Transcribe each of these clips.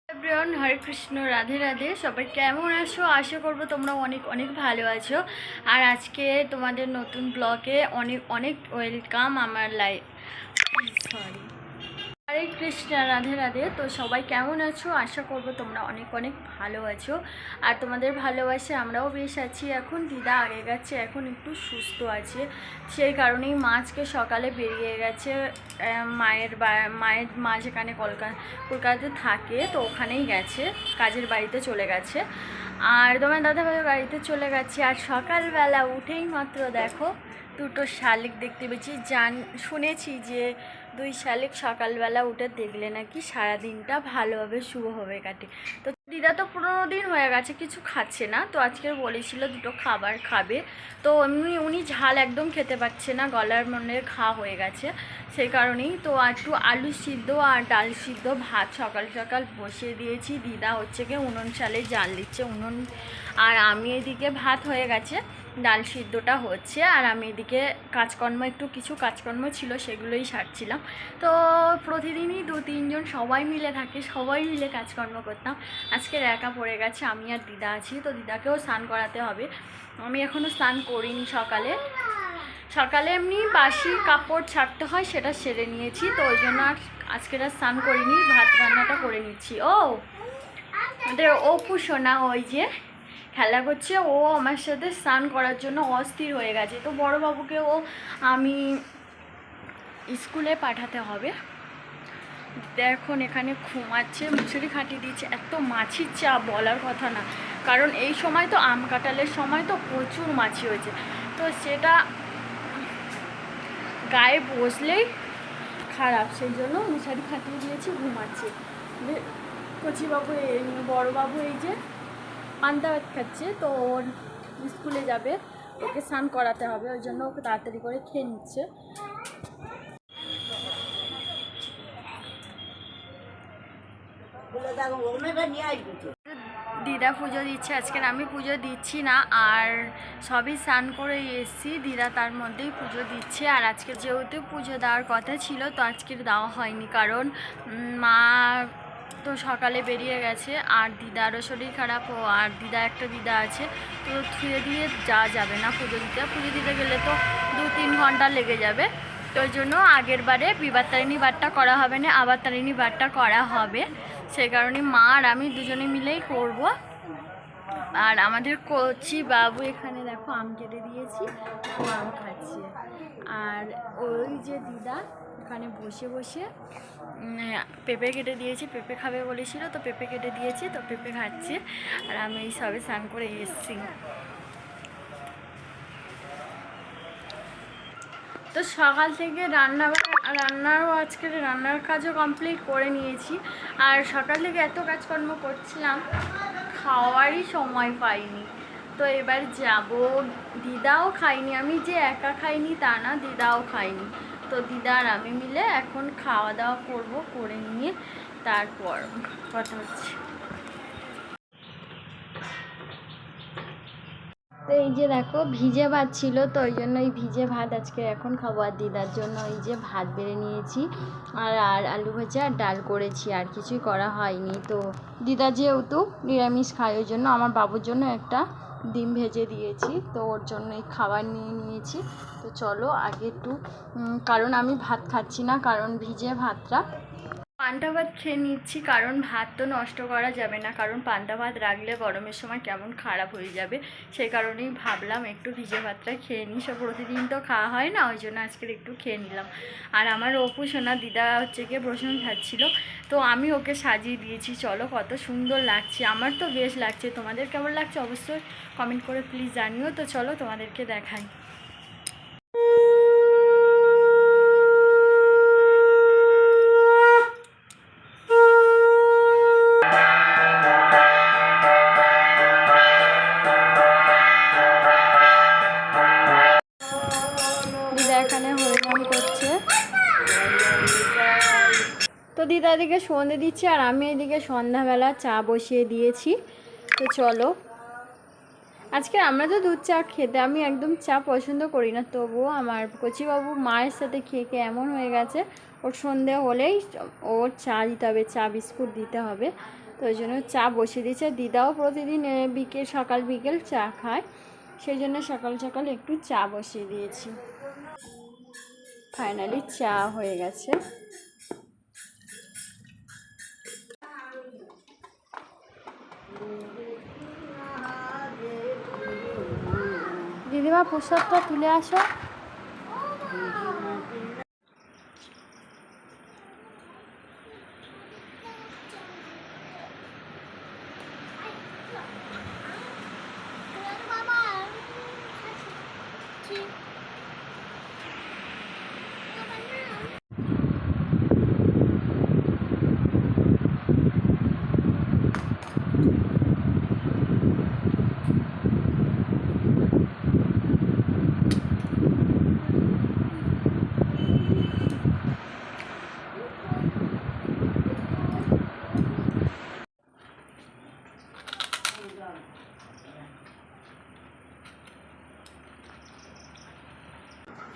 Everyone, হরে কৃষ্ণ, রাধে রাধে। সবাই কেমন আছো? আশা করবো তোমরা অনেক অনেক ভালো আছো। আর আজকে তোমাদের নতুন ব্লগে অনেক অনেক ওয়েলকাম আমার লাইফ। সরি, হরে কৃষ্ণ, রাধে রাধে। তো সবাই কেমন আছো? আশা করবো তোমরা অনেক অনেক ভালো আছো। আর তোমাদের ভালোবাসে আমরাও বেশ আছি। এখন দিদা আগে গেছে, এখন একটু সুস্থ আছে, সেই কারণেই মা আজকে সকালে বেরিয়ে গেছে। মায়ের মা যেখানে কলকাতাতে থাকে, তো ওখানেই গেছে, কাজের বাড়িতে চলে গেছে। আর তোমার দাদাভাই বাড়িতে চলে গেছে। আর সকালবেলা উঠেই মাত্র দেখো দুটো শালিক দেখতে পেয়েছি। শুনেছি যে দুই শালিক সকালবেলা উঠে দেখলে নাকি সারাদিনটা ভালোভাবে শুভভাবে কাটে। তো দিদা তো 15 দিন হয়ে গেছে কিছু খাচ্ছে না, তো আজকে বলেছিল দুটো খাবার খাবে। তো উনি ঝাল একদম খেতে পাচ্ছে না, গলার মনে ঘা হয়ে গেছে, সেই কারণেই তো একটু আলু সিদ্ধ আর ডাল সিদ্ধ ভাত সকাল সকাল বসিয়ে দিয়েছি। দিদা হচ্ছে গিয়ে উনুন চালে জাল দিচ্ছে উনুন, আর আমি এদিকে ভাত হয়ে গেছে, ডাল সিদ্ধটা হচ্ছে, আর আমি এদিকে কিছু কাজকর্ম ছিল সেগুলোই সারছিলাম। তো প্রতিদিনই 2-3 জন সবাই মিলে থাকে, সবাই মিলে কাজকর্ম করতাম। আজকের একা পড়ে গেছে, আমি আর দিদা আছি, তো দিদাকেও স্নান করাতে হবে। আমি এখনও স্নান করিনি। সকালে এমনি বাসি কাপড় ছাড়তে হয়, সেটা সেরে নিয়েছি, তো ওই জন্য আজকের আর স্নান করিনি, ভাত রান্নাটা করে নিচ্ছি। ওদের অপু সোনা ওই যে খেলা করছে, ও আমার সাথে স্নান করার জন্য অস্থির হয়ে গেছে। তো বড়োবাবুকে আমি স্কুলে পাঠাতে হবে। এখন এখানে ঘুমাচ্ছে, মুসুরি খাটিয়ে দিচ্ছে। এত মাছির চাপ বলার কথা না, কারণ এই সময় তো আম কাঁঠালের সময়, তো প্রচুর মাছি হয়েছে, তো সেটা গায়ে বসলেই খারাপ, সেই জন্য মশারি খাটিয়ে দিয়েছি, ঘুমাচ্ছে। কচিবাবু বড়োবাবু এই যে পান্তা ভাত খাচ্ছে, তো ওর স্কুলে যাবে, ওকে স্নান করাতে হবে, ওই জন্য ওকে তাড়াতাড়ি করে খেয়ে নিচ্ছে। দিদা পুজো দিচ্ছে, আজকের আমি পুজো দিচ্ছি না, আর সবই স্নান করে এসেছি, দিদা তার মধ্যেই পুজো দিচ্ছে। আর আজকে যেহেতু পুজো দেওয়ার কথা ছিল, তো আজকের দেওয়া হয়নি, কারণ মা তো সকালে বেরিয়ে গেছে, আর দিদারও শরীর খারাপ, আর একটা দিদা আছে, তো থুয়ে দিয়ে যাওয়া যাবে না পুজো দিতে গেলে তো 2-3 ঘন্টা লেগে যাবে। তো ওই জন্য আগের বারে বিবারতারিণী বারটা করা হবে না, আবার তারিণী বারটা করা হবে, সেই কারণে মা আর আমি দুজনে মিলেই করব। আর আমাদের কচি বাবু এখানে দেখো আম কেটে দিয়েছি, ও আম খাচ্ছে। আর ওই যে দিদা এখানে বসে বসে পেঁপে কেটে দিয়েছি, পেঁপে খাবে বলেছিল, তো পেঁপে কেটে দিয়েছি, তো পেঁপে খাচ্ছে। আর আমি এই সবে স্নান করে এসেছি। তো সকাল থেকে রান্নার কাজও কমপ্লিট করে নিয়েছি। আর সকাল থেকে এত কাজকর্ম করছিলাম, খাওয়ারই সময় পাইনি। তো এবার যাব, দিদাও খাইনি, আমি যে একা খাইনি তা না, দিদাও খাইনি। তো দিদা আর আমি মিলে এখন খাওয়া দাওয়া করব, করে নিয়ে তারপর কথা হচ্ছে। তো এই যে দেখো ভিজে ভাত ছিল, তো ওই জন্য এই ভিজে ভাত আজকে এখন খাবো। আর দিদার জন্য এই যে ভাত বেড়ে নিয়েছি, আর আলু ভাজা আর ডাল করেছি, আর কিছুই করা হয়নি। তো দিদা যেহেতু নিরামিষ খায়, ওই জন্য আমার বাবুর জন্য একটা ডিম ভেজে দিয়েছি, তো ওর জন্য এই খাবার নিয়ে নিয়েছি। তো চলো আগে একটু, কারণ আমি ভাত খাচ্ছি না, কারণ ভিজে ভাতটা পান্তা ভাত খেয়ে নিচ্ছি, কারণ ভাত তো নষ্ট করা যাবে না, কারণ পান্তা ভাত রাখলে গরমের সময় কেমন খারাপ হয়ে যাবে, সেই কারণেই ভাবলাম একটু ভিজে ভাতটা খেয়ে নিই। সব প্রতিদিন তো খাওয়া হয় না, ওই জন্য আজকের একটু খেয়ে নিলাম। আর আমার অপু সোনা দিদা হচ্ছে গিয়ে প্রশ্ন খাচ্ছিল, তো আমি ওকে সাজিয়ে দিয়েছি। চলো কত সুন্দর লাগছে, আমার তো বেশ লাগছে, তোমাদের কেমন লাগছে অবশ্যই কমেন্ট করে প্লিজ জানিও। তো চলো তোমাদেরকে দেখাই। এখানে হরিনাম করছে, তো দিদা এদিকে সন্ধে দিচ্ছে, আর আমি এদিকে সন্ধ্যাবেলা চা বসিয়ে দিয়েছি। তো চলো, আজকে আমরা তো দুধ চা খেতে, আমি একদম চা পছন্দ করি না, তবুও আমার কচিবাবু মায়ের সাথে খেয়ে খেয়ে এমন হয়ে গেছে, ওর সন্ধে হলেই ওর চা দিতে হবে, চা বিস্কুট দিতে হবে। তো ওই জন্য চা বসিয়ে দিয়েছে। দিদাও প্রতিদিন সকাল বিকেল চা খায়, সেই জন্য সকাল সকাল একটু চা বসিয়ে দিয়েছি। ফাইনালি চা হয়ে গেছে। দিদিমা প্রসাদটা তুলে আসো।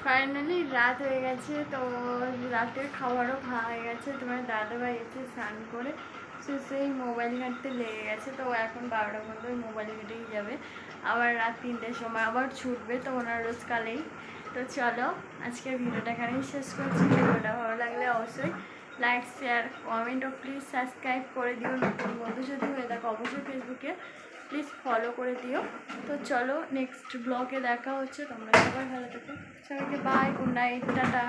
ফাইনালি রাত হয়ে গেছে, তো রাতের খাবারও খাওয়া হয়ে গেছে। তোমার দাদাভাই এসে স্নান করে সেই মোবাইল ঘাঁটতে লেগে গেছে। তো এখন 12টা পর্যন্ত ওই মোবাইল ঘেঁটেই যাবে, আবার রাত 3টের সময় আবার ছুটবে। তো ওনার রোজ কালেই। তো চলো আজকের ভিডিওটা এখানেই শেষ করছি। ভিডিওটা ভালো লাগলে অবশ্যই লাইক শেয়ার কমেন্ট ও প্লিজ সাবস্ক্রাইব করে দিও। নতুন বন্ধু যদি হয়ে থাকো অবশ্যই ফেসবুকে প্লিজ ফলো করে দিও। তো চলো নেক্সট ব্লগে দেখা হচ্ছে। তোমরা সবাই ভালো থেকো, সবাইকে বাই, গুড নাইট, টাটা।